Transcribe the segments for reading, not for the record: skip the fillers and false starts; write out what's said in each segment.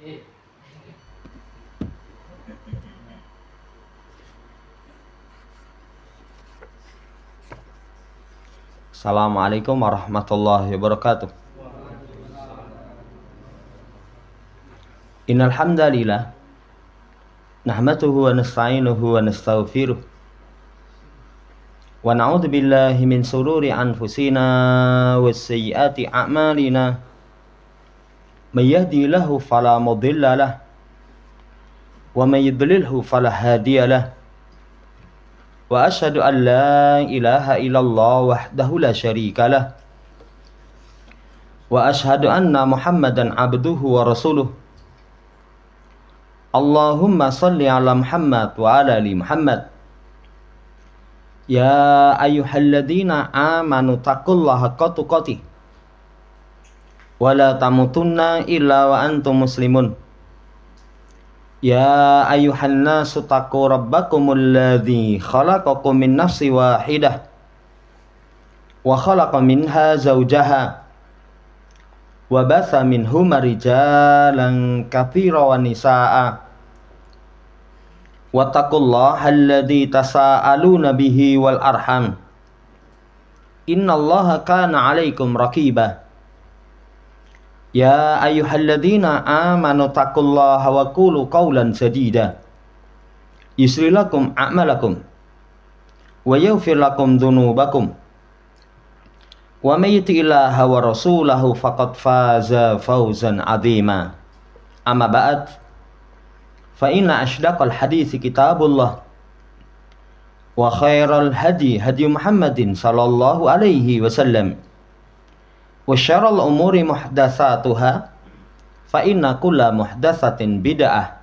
Assalamualaikum warahmatullahi wabarakatuh. Innal hamdalillah nahmaduhu wa nasta'inuhu wa nastaghfiruh wa na'udzu billahi min shururi anfusina wa sayyiati a'malina. May yahdihillahu fala mudilla lahu wa may yudlilhu fala hadiya lahu. Wa asyhadu an la ilaha illallah wahdahu la syarika lah. Wa asyhadu anna Muhammadan abduhu wa rasuluh. Allahumma salli ala Muhammad wa ala ali Muhammad. Ya ayyuhalladzina amanu taqullaha haqqa tuqatih wa la tamutunna illa wa antum muslimun. Ya ayyuhan nasu taqu rabbakumul ladzi khalaqakum min nafsin wahidah wa khalaqa minha zawjaha wa batha minhuma rijalan katsiran wa nisaa'a wattaqullaha alladzi tasaaluna bihi wal arham innallaha kana 'alaikum raqiba. Ya ayyuhalladzina amanu taqullaha wa qulu qawlan sadida yusli lakum a'malakum wa yaghfir lakum dhunubakum wa may yuti'illaha wa rasulahu faqad faza fawzan 'azima. Amma ba'd, fa inna ashdaqal hadithi kitabullah wa khairal hadi hadi Muhammadin sallallahu alaihi wasallam wa syarrul umuri muhdatsatuha fa inna kulla muhdatsatin bid'ah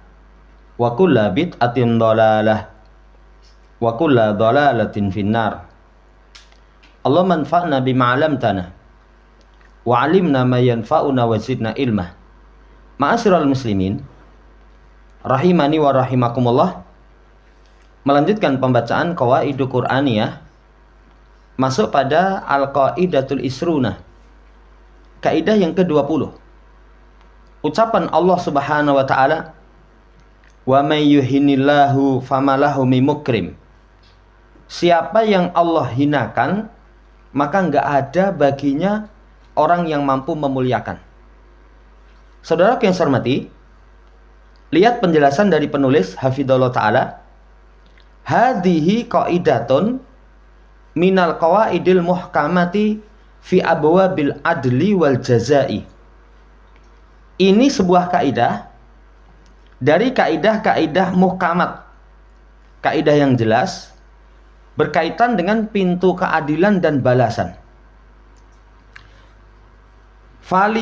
wa kulla bid'atin dhalalah wa kulla dhalalatin finnar. Allahumma anfa'na bima 'allamtana wa 'allimna ma yanfa'una wa zidna ilma. Ma'asyiral muslimin rahimani wa rahimakumullah. Melanjutkan pembacaan Qawaidul Qur'aniyah, masuk pada Al-Qaidatul Isrunah, kaidah yang ke-20. Ucapan Allah Subhanahu wa taala, "Wa may yuhinillahu famalahu min mukrim." Siapa yang Allah hinakan, maka enggak ada baginya orang yang mampu memuliakan. Saudara yang saya hormati, lihat penjelasan dari penulis hafidhallahu taala. Hadhihi qaidatun minal qawaidil muhkamati fi abwabil adli wal jazai. Ini sebuah kaidah dari kaidah-kaidah muhkamat, kaidah yang jelas berkaitan dengan pintu keadilan dan balasan. Fal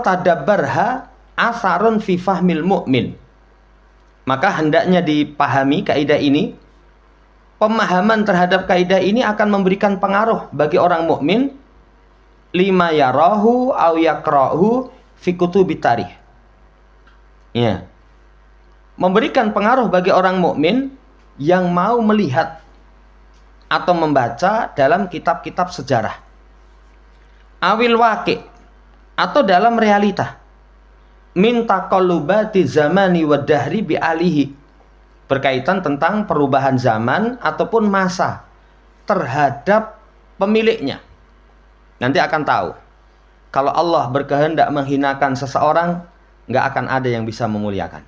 tadabbarha asarun fi fahmil mu'min. Maka hendaknya dipahami kaidah ini. Pemahaman terhadap kaidah ini akan memberikan pengaruh bagi orang mukmin lima yarahu aw yaqra'uhu fi kutubit tarikh. Ya. Memberikan pengaruh bagi orang mukmin yang mau melihat atau membaca dalam kitab-kitab sejarah. Awil waqi' atau dalam realita. Min taqallubati zamani wa dahri bi alihi. Berkaitan tentang perubahan zaman ataupun masa terhadap pemiliknya. Nanti akan tahu. Kalau Allah berkehendak menghinakan seseorang, nggak akan ada yang bisa memuliakan.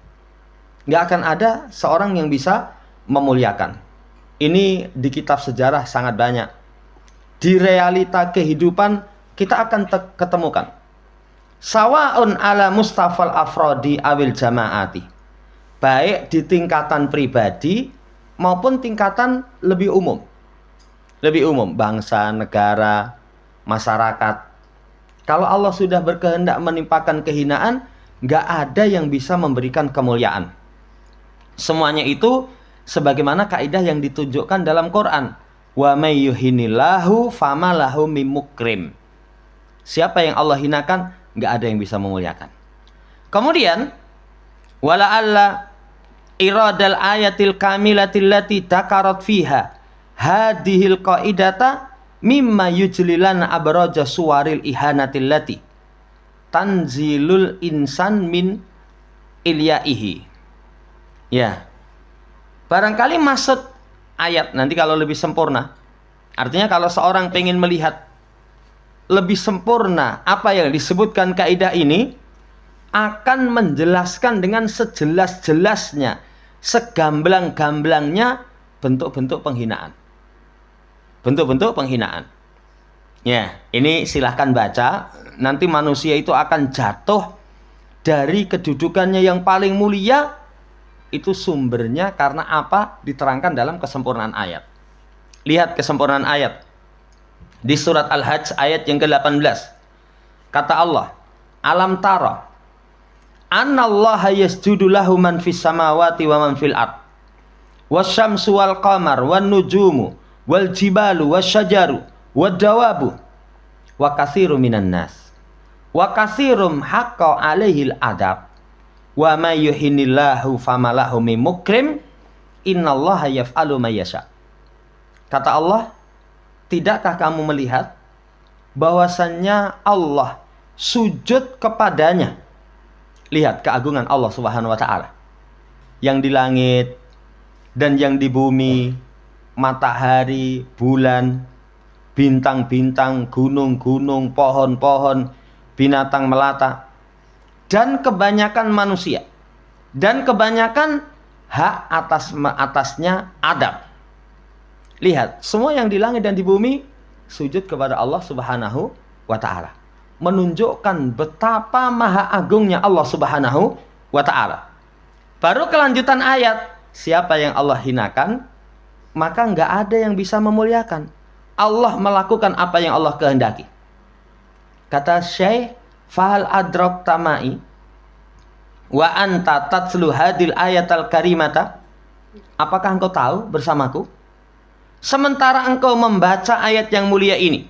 Nggak akan ada seorang yang bisa memuliakan. Ini di kitab sejarah sangat banyak. Di realita kehidupan kita akan ketemukan. Sawa'un ala mustafal afrodi awil jama'ati. Baik di tingkatan pribadi maupun tingkatan lebih umum. Lebih umum, bangsa, negara, masyarakat. Kalau Allah sudah berkehendak menimpakan kehinaan, nggak ada yang bisa memberikan kemuliaan. Semuanya itu sebagaimana kaidah yang ditunjukkan dalam Quran. Wa may yuhinillahu famalahu min mukrim. Siapa yang Allah hinakan, nggak ada yang bisa memuliakan. Kemudian wala alla iradal ayatil kamilatil lati dakarat fiha hadhil qaidata mimma yujlilan abraja suwaril ihanatil lati tanzilul insan min ilyaihi. Ya. Barangkali maksud ayat nanti kalau lebih sempurna, artinya kalau seorang pengen melihat lebih sempurna apa yang disebutkan kaidah ini, akan menjelaskan dengan sejelas-jelasnya, segamblang-gamblangnya bentuk-bentuk penghinaan. Bentuk-bentuk penghinaan. Ya, ini silahkan baca. Nanti manusia itu akan jatuh dari kedudukannya yang paling mulia. Itu sumbernya karena apa? Diterangkan dalam kesempurnaan ayat. Lihat kesempurnaan ayat. Di surat Al-Hajj ayat yang ke-18. Kata Allah, alam tara annallaha yasjudu lahu man fis samawati wa man fil ard wasyamsu wal qamar wan nujumu wal jibalu wasyajaru wad dawabu wa katsirum minan nas wa katsirum haqqa alaihil adab wa may yuhinillahu famalahu min mukrim innallaha yaf'alu ma yasha. Kata Allah, tidakkah kamu melihat bahwasannya Allah sujud kepadanya? Lihat keagungan Allah Subhanahu wa taala. Yang di langit dan yang di bumi, matahari, bulan, bintang-bintang, gunung-gunung, pohon-pohon, binatang melata, dan kebanyakan manusia. Dan kebanyakan hak atasnya Adam. Lihat, semua yang di langit dan di bumi sujud kepada Allah Subhanahu wa taala. Menunjukkan betapa maha agungnya Allah Subhanahu wa ta'ala. Baru kelanjutan ayat, siapa yang Allah hinakan, maka nggak ada yang bisa memuliakan. Allah melakukan apa yang Allah kehendaki. Kata Syekh, fahal adrok tamai wa anta tatslu hadil ayatal karimata. Apakah engkau tahu bersamaku, sementara engkau membaca ayat yang mulia ini,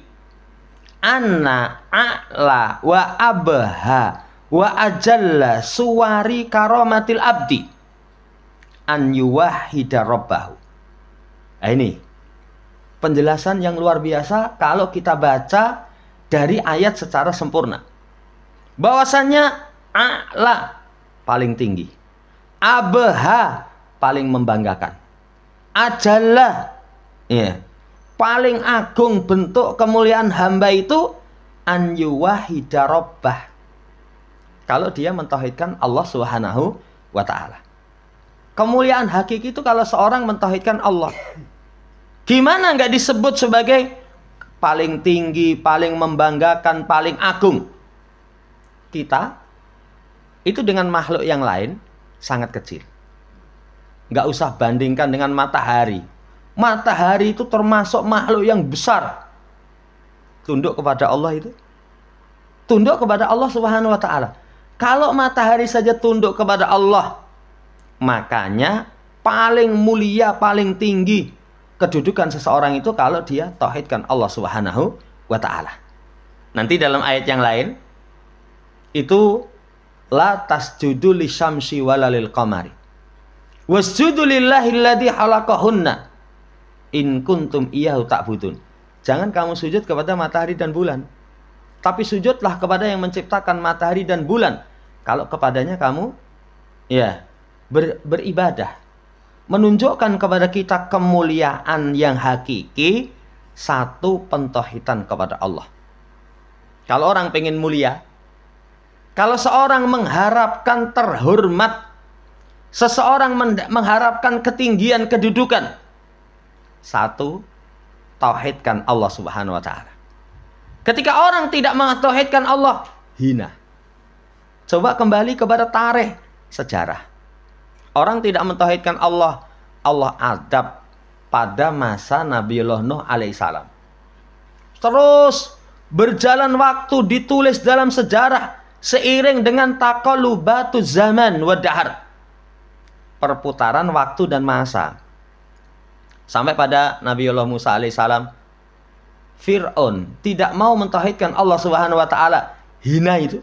anna a'la wa abha wa ajalla suwari karomatil abdi an yuwahhida rabbahu. Nah, ini penjelasan yang luar biasa kalau kita baca dari ayat secara sempurna. Bahwasannya a'la paling tinggi, abha paling membanggakan, ajalla ya, paling agung bentuk kemuliaan hamba itu an yuwahhida rabbah. Kalau dia mentauhidkan Allah Subhanahu wa taala. Kemuliaan hakiki itu kalau seorang mentauhidkan Allah. Gimana nggak disebut sebagai paling tinggi, paling membanggakan, paling agung? Kita itu dengan makhluk yang lain sangat kecil. Nggak usah bandingkan dengan matahari. Matahari itu termasuk makhluk yang besar. Tunduk kepada Allah itu. Tunduk kepada Allah Subhanahu wa taala. Kalau matahari saja tunduk kepada Allah, makanya paling mulia, paling tinggi kedudukan seseorang itu kalau dia tauhidkan Allah Subhanahu wa taala. Nanti dalam ayat yang lain itu la tasjudu lisyamsi walalil qamari wasjudu lillahilladzi khalaqahunna in kuntum iyyahu ta'budun. Jangan kamu sujud kepada matahari dan bulan, tapi sujudlah kepada yang menciptakan matahari dan bulan. Kalau kepadanya kamu ya beribadah. Menunjukkan kepada kita kemuliaan yang hakiki, satu pentauhidan kepada Allah. Kalau orang pengen mulia, kalau seorang mengharapkan terhormat, seseorang mengharapkan ketinggian kedudukan, satu, tauhidkan Allah Subhanahu wa taala. Ketika orang tidak mentauhidkan Allah, hina. Coba kembali kepada tarikh sejarah. Orang tidak mentauhidkan Allah, Allah adab pada masa Nabiullah Nuh alaihissalam. Terus berjalan waktu ditulis dalam sejarah seiring dengan taqallubatuz zaman wa dahar. Perputaran waktu dan masa. Sampai pada Nabiullah Musa alaihissalam, Fir'aun tidak mau mentauhidkan Allah Subhanahu wa taala. Hina itu.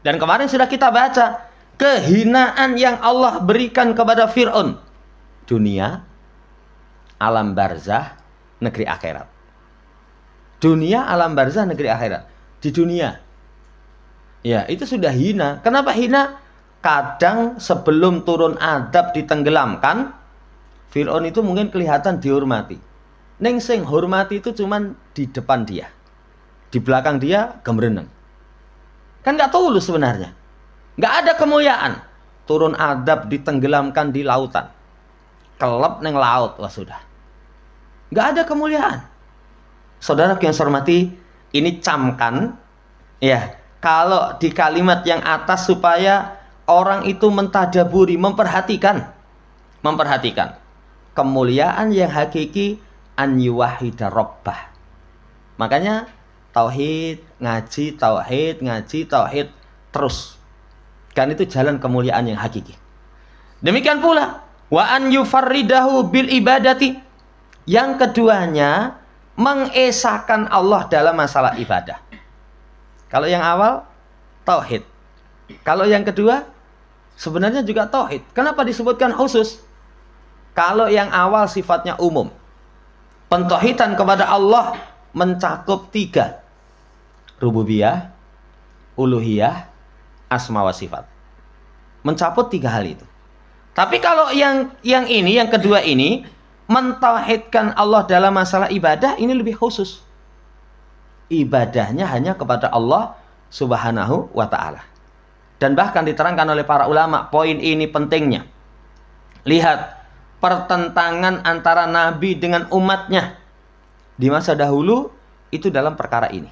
Dan kemarin sudah kita baca kehinaan yang Allah berikan kepada Fir'aun. Dunia, alam barzah, negeri akhirat. Dunia, alam barzah, negeri akhirat. Di dunia, Ya, itu sudah hina. Kenapa hina? Kadang sebelum turun adab ditenggelamkan, Fir'aun itu mungkin kelihatan dihormati. Ning sing hormati itu cuman di depan dia. Di belakang dia gemreneng. Kan nggak tulus sebenarnya. Nggak ada kemuliaan. Turun adab ditenggelamkan di lautan. Kelep neng laut, wah sudah. Nggak ada kemuliaan. Saudara yang saya hormati, ini camkan, ya, kalau di kalimat yang atas supaya orang itu mentadaburi, memperhatikan kemuliaan yang hakiki, an yuwahida rabbah. Makanya tauhid, ngaji tauhid terus. Kan itu jalan kemuliaan yang hakiki. Demikian pula wa an yufarridahu bil ibadati. Yang keduanya, mengesahkan Allah dalam masalah ibadah. Kalau yang awal tauhid. Kalau yang kedua sebenarnya juga tauhid. Kenapa disebutkan khusus? Kalau yang awal sifatnya umum. Pentauhidan kepada Allah mencakup 3. Rububiyah, uluhiyah, asma wa sifat. Mencakup 3 hal itu. Tapi kalau yang ini, yang kedua ini, mentauhidkan Allah dalam masalah ibadah, ini lebih khusus. Ibadahnya hanya kepada Allah Subhanahu wa ta'ala. Dan bahkan diterangkan oleh para ulama, poin ini pentingnya. Lihat pertentangan antara Nabi dengan umatnya di masa dahulu itu dalam perkara ini.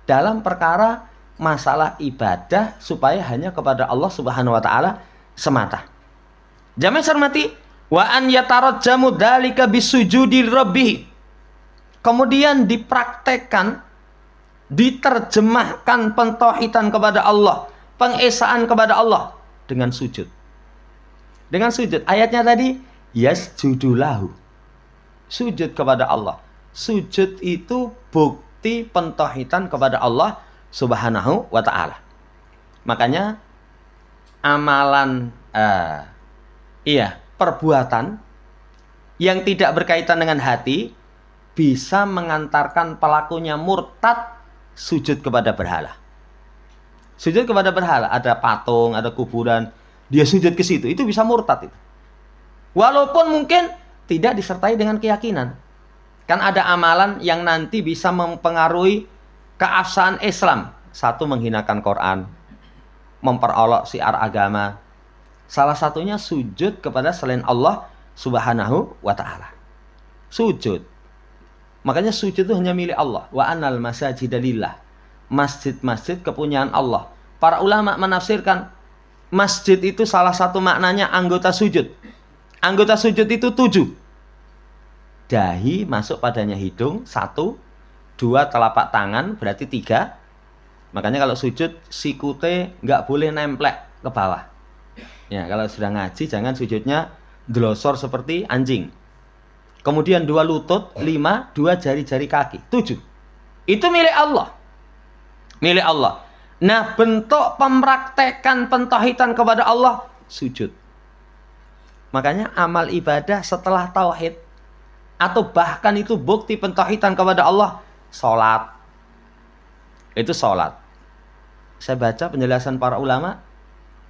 Dalam perkara masalah ibadah supaya hanya kepada Allah Subhanahu wa ta'ala semata. Jamaah hormati, wa an yatarajjamu dzalika bisujudi rabbih. Kemudian dipraktekkan, diterjemahkan pentauhidan kepada Allah, pengesaan kepada Allah dengan sujud. Dengan sujud. Ayatnya tadi yasjudulahu. Sujud kepada Allah. Sujud itu bukti pentauhidan kepada Allah Subhanahu wa ta'ala. Makanya amalan perbuatan yang tidak berkaitan dengan hati bisa mengantarkan pelakunya murtad sujud kepada berhala. Sujud kepada berhala, ada patung, ada kuburan, dia sujud ke situ, itu bisa murtad itu. Walaupun mungkin tidak disertai dengan keyakinan. Kan ada amalan yang nanti bisa mempengaruhi keabsahan Islam. Satu, menghinakan Quran, memperolok syiar agama. Salah satunya sujud kepada selain Allah Subhanahu wa ta'ala. Sujud. Makanya sujud itu hanya milik Allah. Wa anal masajida lillah. Masjid-masjid kepunyaan Allah. Para ulama menafsirkan masjid itu salah satu maknanya anggota sujud. Anggota sujud itu 7. Dahi masuk padanya hidung 1, 2 telapak tangan berarti 3. Makanya kalau sujud sikute nggak boleh nemplek ke bawah. Ya, kalau sudah ngaji jangan sujudnya delosor seperti anjing. Kemudian 2 lutut, 5, 2 jari-jari kaki, 7. Itu milik Allah. Milik Allah. Nah, bentuk pempraktekan pentauhidan kepada Allah sujud. Makanya amal ibadah setelah tauhid atau bahkan itu bukti pentauhidan kepada Allah, salat. Itu salat. Saya baca penjelasan para ulama,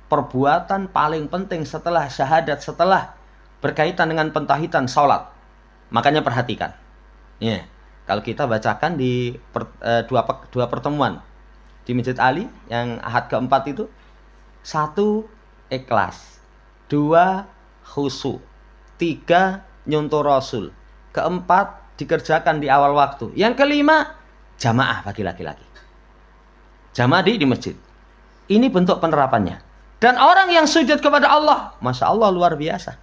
perbuatan paling penting setelah syahadat, setelah berkaitan dengan pentauhidan, salat. Makanya perhatikan. Ya, kalau kita bacakan di dua pertemuan di Masjid Ali yang ahad keempat itu, 1 ikhlas, 2 khusyuk, 3 nyontoh Rasul, 4 dikerjakan di awal waktu, yang kelima jamaah bagi laki-laki. Jamaah di masjid. Ini bentuk penerapannya. Dan orang yang sujud kepada Allah, Masya Allah, luar biasa.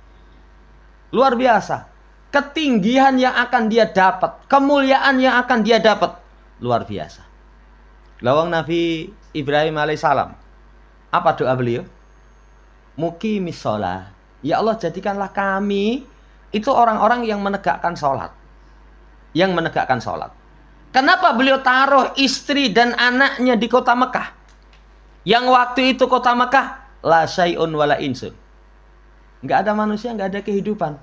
Luar biasa. Ketinggian yang akan dia dapat, kemuliaan yang akan dia dapat, luar biasa. Lawang Nabi Ibrahim alaihissalam, apa doa beliau? Muqimis shalah. Ya Allah, jadikanlah kami itu orang-orang yang menegakkan sholat. Yang menegakkan sholat. Kenapa beliau taruh istri dan anaknya di kota Mekah? Yang waktu itu kota Mekah la syai'un wala insun. Enggak ada manusia, enggak ada kehidupan.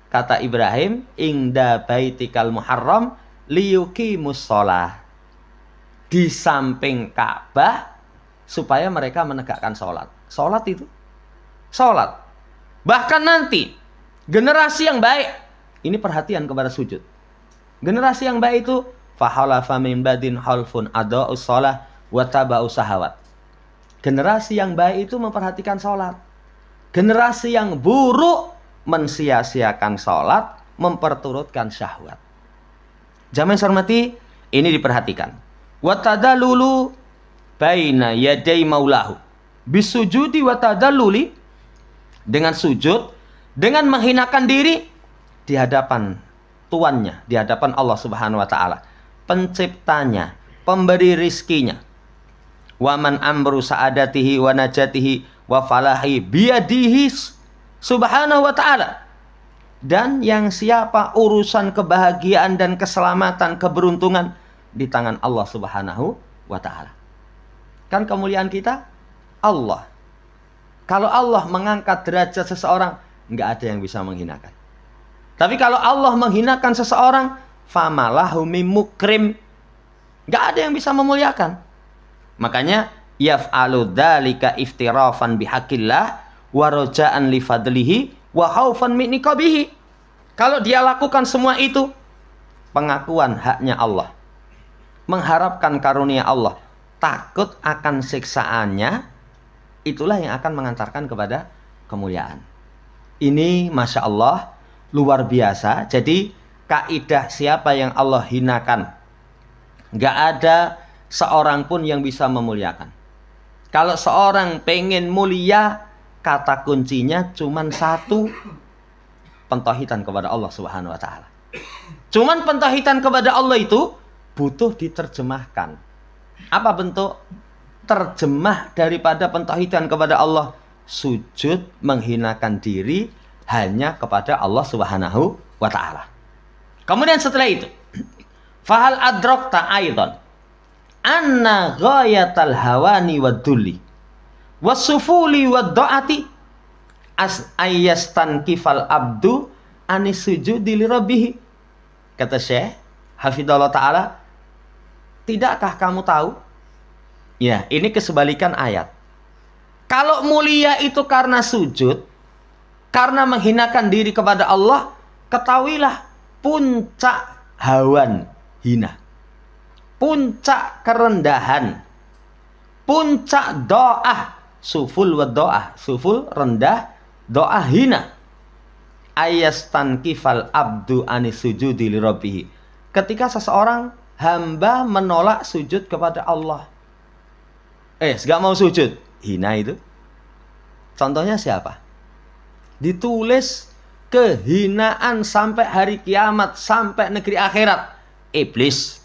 Kata Ibrahim, ingda baitikal muharram liyuqimus shalah. di samping Ka'bah supaya mereka menegakkan sholat. Sholat itu, sholat. Bahkan nanti generasi yang baik, ini perhatian kepada sujud. Generasi yang baik itu fahalafa min badin halfun ada'us shalah wa taba'us syahawat. Generasi yang baik itu memperhatikan sholat. Generasi yang buruk mensia-siakan sholat, memperturutkan syahwat. Jamaah yang hormati, ini diperhatikan. Wa tadallulu baina yaday maulahu bisujudi wa tadalluli, dengan sujud, dengan menghinakan diri di hadapan tuannya, di hadapan Allah Subhanahu wa taala, penciptanya, pemberi rizkinya. Wa man amru sa'adatihi wa najatihi wa falahi biyadihi Subhanahu wa ta'ala. Dan yang siapa urusan kebahagiaan dan keselamatan, keberuntungan di tangan Allah Subhanahu wa ta'ala. Kan kemuliaan kita Allah. Kalau Allah mengangkat derajat seseorang, nggak ada yang bisa menghinakan. Tapi kalau Allah menghinakan seseorang, famalahu mim mukrim, nggak ada yang bisa memuliakan. Makanya yaf'alu dzalika iftirafan bihaqqillah wa raja'an li fadlihi wa khaufan min iqabihi. Kalau dia lakukan semua itu, pengakuan haknya Allah, mengharapkan karunia Allah, takut akan siksaannya, itulah yang akan mengantarkan kepada kemuliaan. Ini Masya Allah luar biasa. Jadi kaidah siapa yang Allah hinakan, nggak ada seorang pun yang bisa memuliakan. Kalau seorang pengen mulia, kata kuncinya cuman satu, pentauhidan kepada Allah Subhanahu wa taala. Cuman pentauhidan kepada Allah itu butuh diterjemahkan. Apa bentuk terjemah daripada pentauhidan kepada Allah? Sujud menghinakan diri hanya kepada Allah Subhanahu wa taala. Kemudian setelah itu, fahal adrakta aidan anna ghayatal hawani wadulli wasufuli waddaati as ayyastan kifal abdu anis sujudi li rabbih. Kata Syekh hafizallahu taala, tidakkah kamu tahu? Ya, ini kesebalikan ayat. Kalau mulia itu karena sujud, karena menghinakan diri kepada Allah, ketahuilah puncak hawan hina, puncak kerendahan, puncak doa, suful wa doa, suful rendah, doa hina. Ayastan kifal abdu anis sujudi li rabbih. Ketika seseorang hamba menolak sujud kepada Allah, gak mau sujud, hina itu. Contohnya siapa? Ditulis kehinaan sampai hari kiamat, sampai negeri akhirat. Iblis.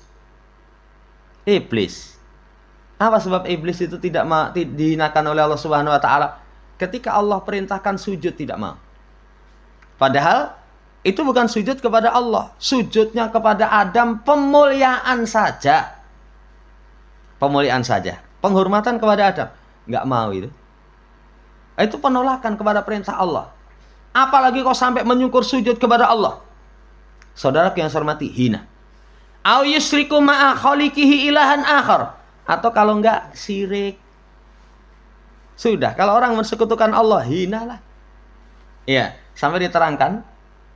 Iblis. Apa sebab iblis itu tidak dihinakan oleh Allah Subhanahu wa taala? Ketika Allah perintahkan sujud tidak mau. Padahal itu bukan sujud kepada Allah, sujudnya kepada Adam, pemuliaan saja. Pemuliaan saja, penghormatan kepada Adam. Nggak mau itu. Itu penolakan kepada perintah Allah. Apalagi kau sampai menyungkur sujud kepada Allah. Saudara yang saya hormati, hina. Au yusriku ma'a khaliqihi ilahan akhar. Atau kalau enggak, syirik. Sudah, kalau orang mensekutukan Allah, hinalah. Ya, sampai diterangkan,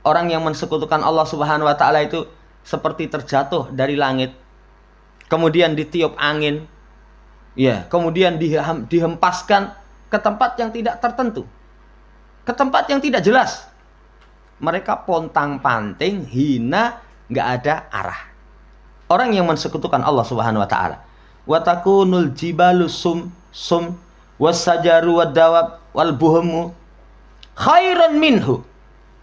orang yang mensekutukan Allah Subhanahu wa taala itu seperti terjatuh dari langit, kemudian ditiup angin, ya, kemudian dihempaskan ke tempat yang tidak tertentu, ke tempat yang tidak jelas. Mereka pontang-panting, hina, nggak ada arah. Orang yang mensekutukan Allah Subhanahu wa taala. Wa takunul jibalu sum wasajaru wadawab wal buhmu khairan minhu.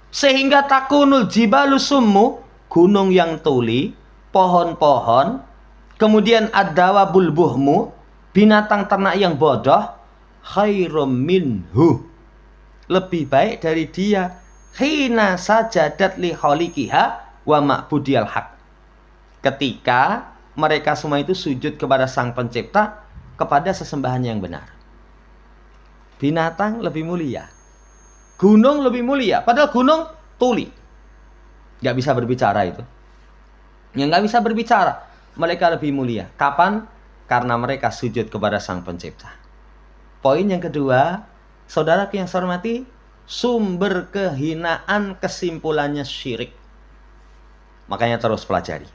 Sehingga takunul jibalu summu, gunung yang tuli, pohon-pohon, kemudian ad-dawabul buhmu, binatang ternak yang bodoh, khairum minhu, lebih baik dari dia, hina sajadat li khaliqiha wa ma'budiyal haq, ketika mereka semua itu sujud kepada sang pencipta, kepada sesembahan yang benar. Binatang lebih mulia, gunung lebih mulia, padahal gunung tuli, nggak bisa berbicara itu, yang nggak bisa berbicara, mereka lebih mulia. Kapan? karena mereka sujud kepada Sang Pencipta. Poin yang kedua, saudaraku yang saya hormati, sumber kehinaan kesimpulannya syirik. Makanya terus pelajari.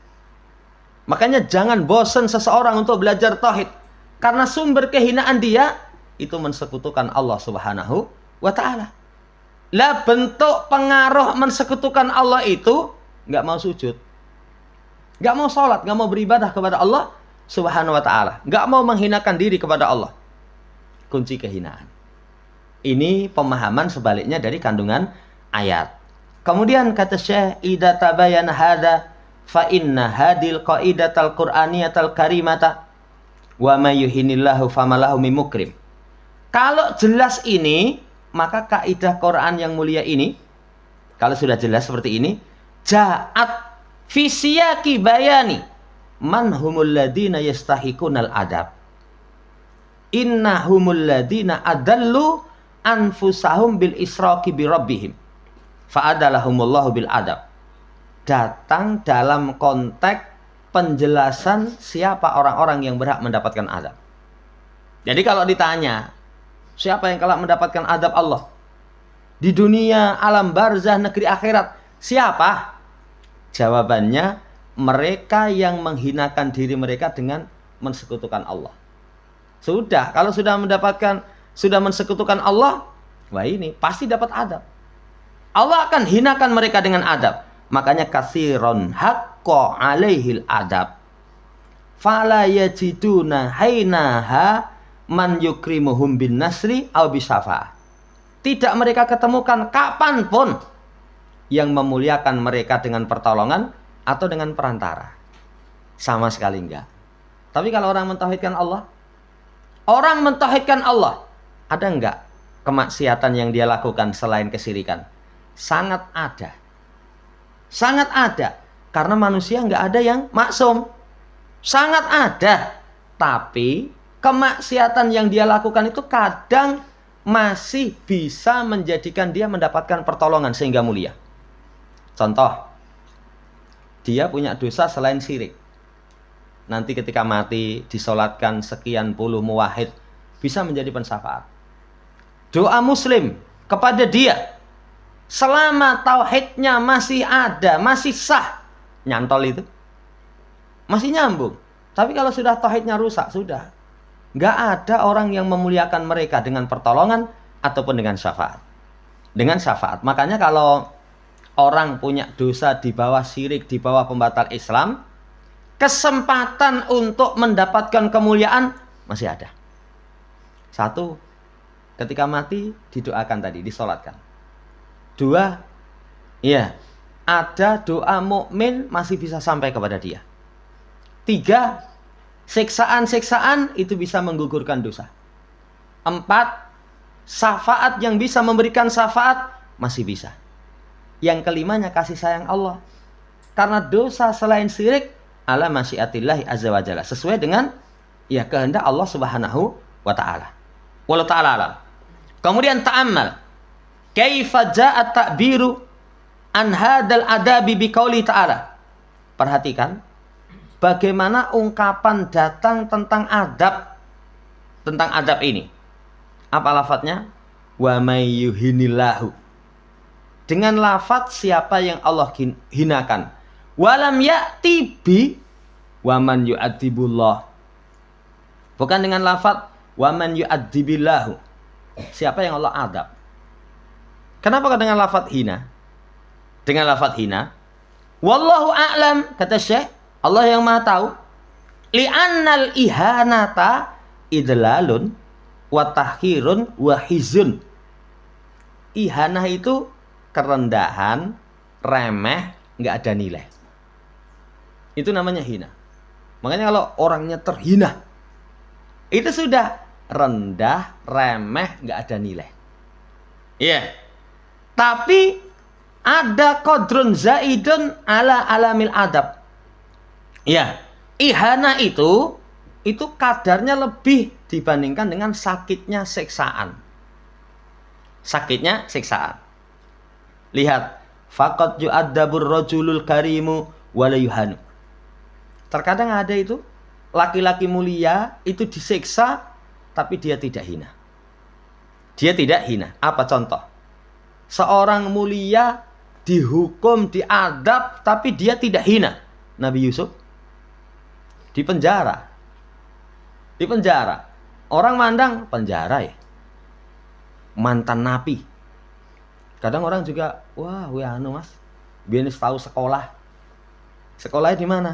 Makanya jangan bosan seseorang untuk belajar tauhid, karena sumber kehinaan dia itu mensekutukan Allah Subhanahu wa ta'ala. Lah bentuk pengaruh mensekutukan Allah itu nggak mau sujud, nggak mau sholat, nggak mau beribadah kepada Allah Subhanahu wa ta'ala, nggak mau menghinakan diri kepada Allah. Kunci kehinaan. Ini pemahaman sebaliknya dari kandungan ayat. Kemudian kata Syekh, idza tabayyana hadza fa inna hadil qaidatal qur'aniyatal karimata wa may yuhinillahu famalahu min mukrim. Kalau jelas ini, maka kaidah Quran yang mulia ini, kalau sudah jelas seperti ini, ja'at fi siyaqi bayani man humul ladina yastahiqunal adab. Innahumul ladina adallu anfusahum bil israqi bi rabbihim fa'adalahumullahu bil adab. Datang dalam konteks penjelasan siapa orang-orang yang berhak mendapatkan adab. Jadi kalau ditanya, siapa yang kelak mendapatkan adab Allah di dunia, alam barzah, negeri akhirat? Siapa? Jawabannya, mereka yang menghinakan diri mereka dengan mensekutukan Allah. Sudah, kalau sudah mensekutukan Allah, wah ini pasti dapat adab. Allah akan hinakan mereka dengan adab. Makanya kasiron haqqa alaihil adab. Fala yajiduna hainaha man yukrimuhum bin nasri au bisafa. Tidak mereka ketemukan kapanpun yang memuliakan mereka dengan pertolongan atau dengan perantara. Sama sekali enggak. Tapi kalau orang mentauhidkan Allah, ada enggak kemaksiatan yang dia lakukan selain kesyirikan? Sangat ada. Sangat ada. Karena manusia enggak ada yang maksum. Sangat ada. Tapi kemaksiatan yang dia lakukan itu kadang masih bisa menjadikan dia mendapatkan pertolongan sehingga mulia. Contoh, dia punya dosa selain syirik. Nanti ketika mati disolatkan sekian puluh muwahhid, bisa menjadi pensyafaat. Doa muslim kepada dia selama tauhidnya masih ada, masih sah, nyantol itu masih nyambung. Tapi kalau sudah tauhidnya rusak, sudah nggak ada orang yang memuliakan mereka dengan pertolongan ataupun dengan syafaat. Dengan syafaat. Makanya kalau orang punya dosa di bawah syirik, di bawah pembatal Islam, kesempatan untuk mendapatkan kemuliaan masih ada. Satu, ketika mati didoakan tadi, disolatkan. Dua, ya, ada doa mukmin masih bisa sampai kepada dia. Tiga, siksaan-siksaan itu bisa menggugurkan dosa. Empat, syafaat yang bisa memberikan syafaat masih bisa. Yang kelimanya kasih sayang Allah. Karena dosa selain syirik ala masyiatillahi azza wa jalla, sesuai dengan ya kehendak Allah Subhanahu wa taala. Wallahu taala alam. Kemudian ta'ammal kaifa ja'at ta'biru an hadzal adabi biqauli ta'ala. Perhatikan bagaimana ungkapan datang tentang adab ini. Apa lafadznya? Wa may yuhinillahu. Dengan lafadz siapa yang Allah hinakan. Walam ya'ti bi wa man yu'adzibullah. Bukan dengan lafadz wa man yu'adzibillahu. Siapa yang Allah adab. Kenapa dengan lafadz hina? Dengan lafadz hina. Wallahu a'lam, kata Syekh, Allah yang Maha tahu. Li'annal ihanata idlalun wa tahhirun wa hizun. Ihanah itu kerendahan, remeh, nggak ada nilai. Itu namanya hina. Makanya kalau orangnya terhina, itu sudah rendah, remeh, nggak ada nilai. Iya. Tapi ada qadrun zaidun ala alamil adab. Ya, ihana itu kadarnya lebih dibandingkan dengan sakitnya siksaan. Sakitnya siksaan. Lihat, faqad yu'adzabur rajulul karimu wa la yuhanu. Terkadang ada itu laki-laki mulia itu disiksa tapi dia tidak hina. Dia tidak hina. Apa contoh? Seorang mulia dihukum, diadab, tapi dia tidak hina. Nabi Yusuf di penjara. Di penjara. Orang mandang penjara ya. Mantan napi. Kadang orang juga, wah, mas. Biar tahu sekolah. Sekolahnya di mana?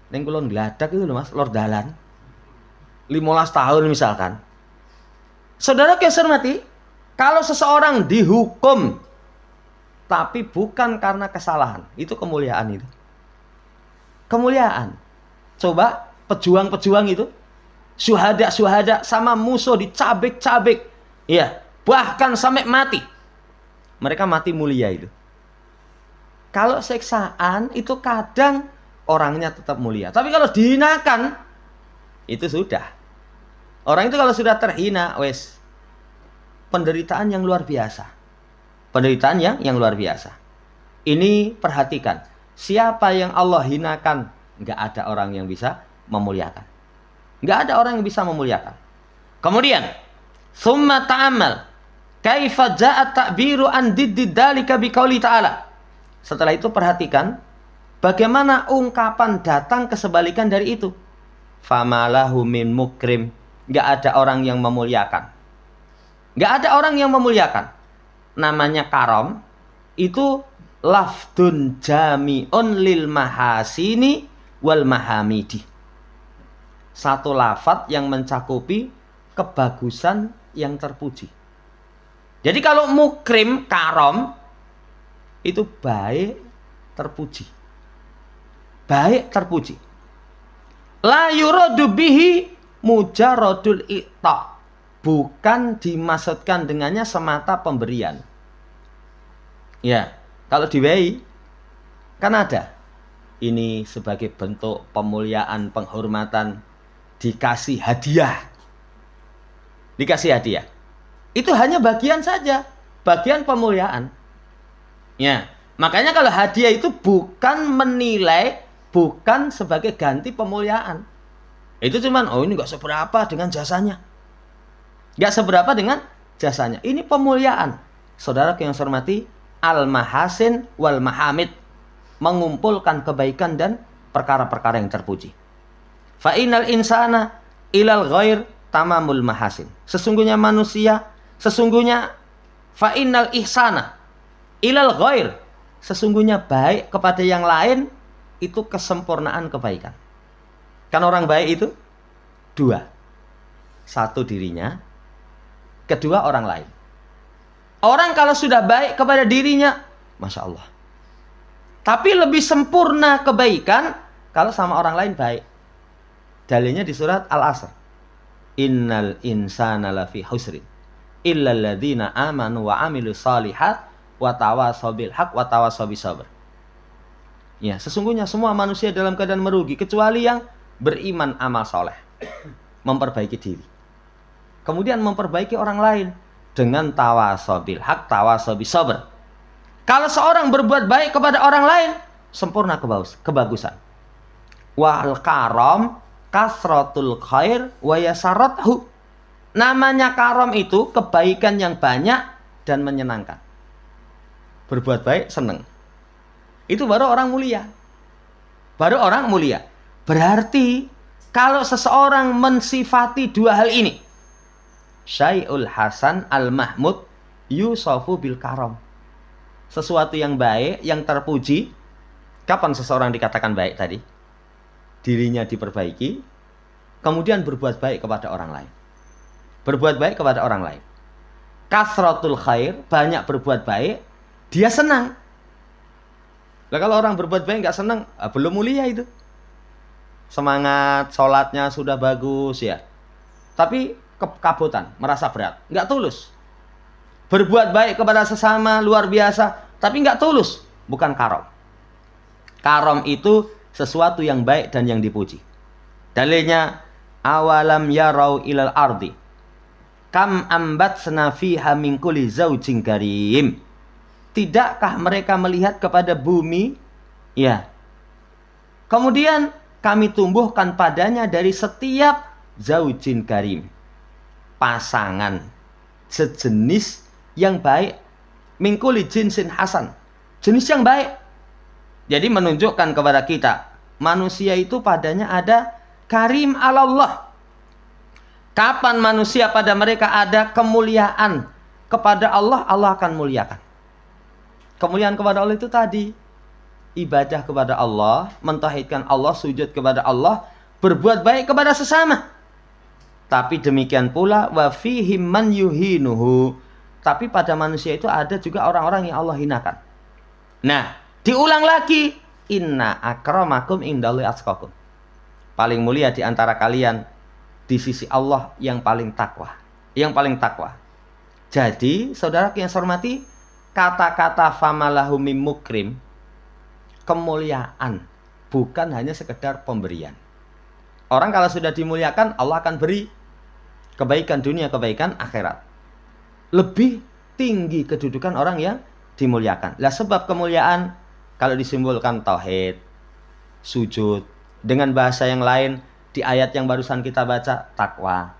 Neng Kulon Gladak itu loh mas, lor dalan. 15 tahun misalkan. Saudara hormati, kalau seseorang dihukum tapi bukan karena kesalahan, itu kemuliaan itu. Kemuliaan. Coba pejuang-pejuang itu, syuhada sama musuh dicabik-cabik. Ya, bahkan sampai mati. Mereka mati mulia itu. Kalau siksaan itu kadang orangnya tetap mulia. Tapi kalau dihinakan, itu sudah. Orang itu kalau sudah terhina, wes, penderitaan yang luar biasa. Penderitaan yang luar biasa. Ini perhatikan. Siapa yang Allah hinakan, nggak ada orang yang bisa memuliakan. Nggak ada orang yang bisa memuliakan. Kemudian, summa ta'amal kaifa ja'at ta'biru an diddid dzalika biqauli ta'ala. Setelah itu perhatikan bagaimana ungkapan datang kesebalikan dari itu. Famalahu min mukrim. Nggak ada orang yang memuliakan. Nggak ada orang yang memuliakan. Namanya karom itu lafdun jami'un lil mahasini wal mahamidi. Satu lafadz yang mencakupi kebagusan yang terpuji. Jadi kalau mukrim, karom itu baik terpuji. Baik terpuji. La yuradu bihi mujaradul i'ta. Bukan dimaksudkan dengannya semata pemberian. Ya, kalau di WI kan ada. Ini sebagai bentuk pemuliaan, penghormatan, dikasih hadiah. Dikasih hadiah. Itu hanya bagian saja, bagian pemuliaan. Ya, makanya kalau hadiah itu bukan menilai, bukan sebagai ganti pemuliaan. Itu cuman, oh ini nggak seberapa dengan jasanya. Nggak seberapa dengan jasanya. Ini pemuliaan. Saudara yang saya hormati, al-mahasin wal mahamid. Mengumpulkan kebaikan dan perkara-perkara yang terpuji. Fa'inal insana ilal ghair tamamul mahasin. Sesungguhnya manusia, sesungguhnya fa'inal ihsana ilal ghair. Sesungguhnya baik kepada yang lain itu kesempurnaan kebaikan. Kan orang baik itu dua. Satu dirinya, kedua orang lain. Orang kalau sudah baik kepada dirinya, Masya Allah. Tapi lebih sempurna kebaikan kalau sama orang lain baik. Dalilnya di surat Al-Asr. Innal insana lafi husrin illal ladzina amanu wa amilus shalihat wa tawasaw bil haq wa tawasaw bis sabr. Ya, sesungguhnya semua manusia dalam keadaan merugi kecuali yang beriman amal soleh. Memperbaiki diri. Kemudian memperbaiki orang lain dengan tawasaw bil haq, tawasaw bis sabr. Kalau seorang berbuat baik kepada orang lain, sempurna kebagusan. Wal karam kasratul khair wa yasarathu. Namanya karam itu kebaikan yang banyak dan menyenangkan. Berbuat baik senang. Itu baru orang mulia. Baru orang mulia. Berarti kalau seseorang mensifati dua hal ini, syai'ul hasan al-mahmud yusafu bil karam. Sesuatu yang baik, yang terpuji. Kapan seseorang dikatakan baik tadi? Dirinya diperbaiki, kemudian berbuat baik kepada orang lain. Berbuat baik kepada orang lain. Kasratul khair, banyak berbuat baik, dia senang. Nah, kalau orang berbuat baik nggak senang, belum mulia itu. Semangat, sholatnya sudah bagus ya. Tapi kekabutan, merasa berat, nggak tulus. Berbuat baik kepada sesama luar biasa, tapi nggak tulus, bukan karom. Karom itu sesuatu yang baik dan yang dipuji. Dalilnya awalam yarau ilal ardi kam ambatsna fiha min kulli zaujin karim. Tidakkah mereka melihat kepada bumi? Ya. Kemudian kami tumbuhkan padanya dari setiap zaujin karim, pasangan sejenis yang baik, mingkuli jinsin hasan, jenis yang baik. Jadi menunjukkan kepada kita, manusia itu padanya ada karim alallah. Kapan manusia pada mereka ada kemuliaan kepada Allah, Allah akan muliakan. Kemuliaan kepada Allah itu tadi, ibadah kepada Allah, mentauhidkan Allah, sujud kepada Allah, berbuat baik kepada sesama. Tapi demikian pula wa fihim man yuhinuhu. Tapi pada manusia itu ada juga orang-orang yang Allah hinakan. Nah, diulang lagi, inna akramakum indallahi atqakum. Paling mulia di antara kalian di sisi Allah yang paling takwa. Yang paling takwa. Jadi, saudara yang saya hormati, kata-kata famalahu mim mukrim, kemuliaan bukan hanya sekedar pemberian. Orang kalau sudah dimuliakan, Allah akan beri kebaikan dunia, kebaikan akhirat. Lebih tinggi kedudukan orang yang dimuliakan. Lah sebab kemuliaan kalau disimbolkan tauhid, sujud, dengan bahasa yang lain di ayat yang barusan kita baca, takwa.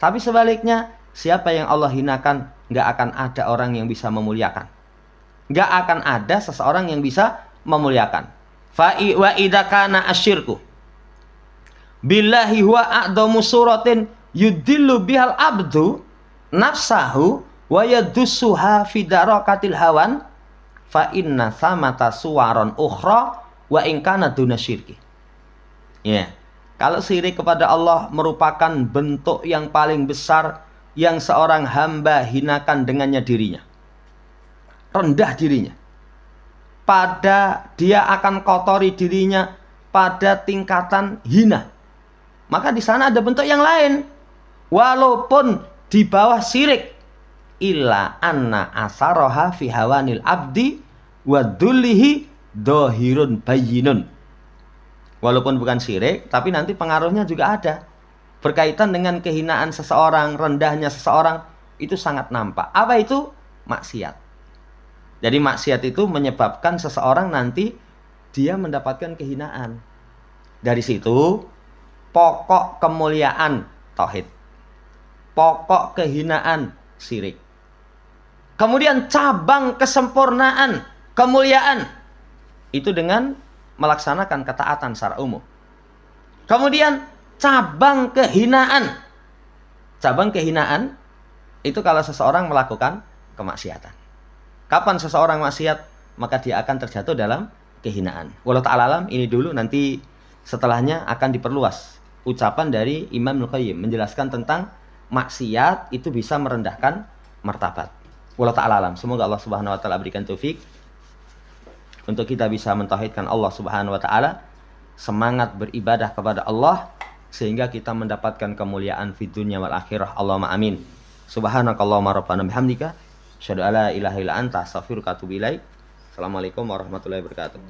Tapi sebaliknya, siapa yang Allah hinakan, nggak akan ada orang yang bisa memuliakan. Nggak akan ada seseorang yang bisa memuliakan. Fa'i wa idza kana asyirku billahi huwa a'dhamu suratin yudillu bihal abdu nafsahu wa yadussuha fi darakatil hawan fa inna samata suwaron ukhra wa in kana duna syirki. Ya. Kalau syirik kepada Allah merupakan bentuk yang paling besar yang seorang hamba hinakan dengannya dirinya. Rendah dirinya. Pada dia akan kotori dirinya pada tingkatan hina. Maka di sana ada bentuk yang lain. Walaupun di bawah syirik. Illa anna asaroha fi hawanil abdi wa dhullihi dohirun bayyinun. Walaupun bukan syirik, tapi nanti pengaruhnya juga ada. Berkaitan dengan kehinaan seseorang, rendahnya seseorang, itu sangat nampak. Apa itu? Maksiat. Jadi maksiat itu menyebabkan seseorang nanti dia mendapatkan kehinaan. Dari situ, pokok kemuliaan tauhid. Pokok kehinaan syirik. Kemudian cabang kesempurnaan kemuliaan itu dengan melaksanakan ketaatan secara umum. Kemudian cabang kehinaan. Cabang kehinaan itu kalau seseorang melakukan kemaksiatan. Kapan seseorang maksiat, maka dia akan terjatuh dalam kehinaan. Wallahu ta'ala alam, ini dulu, nanti setelahnya akan diperluas ucapan dari Imam Ibnu Qayyim menjelaskan tentang maksiat itu bisa merendahkan martabat. Wallahu ta'ala alam. Semoga Allah Subhanahu wa taala berikan taufik untuk kita bisa mentauhidkan Allah Subhanahu wa taala, semangat beribadah kepada Allah sehingga kita mendapatkan kemuliaan fid dunya wal akhirah. Allahumma amin. Subhanakallahumma rabbana bihamdika asyhadu alla ilaha illa anta astaghfiruka wa atubu ilaik. Assalamualaikum warahmatullahi wabarakatuh.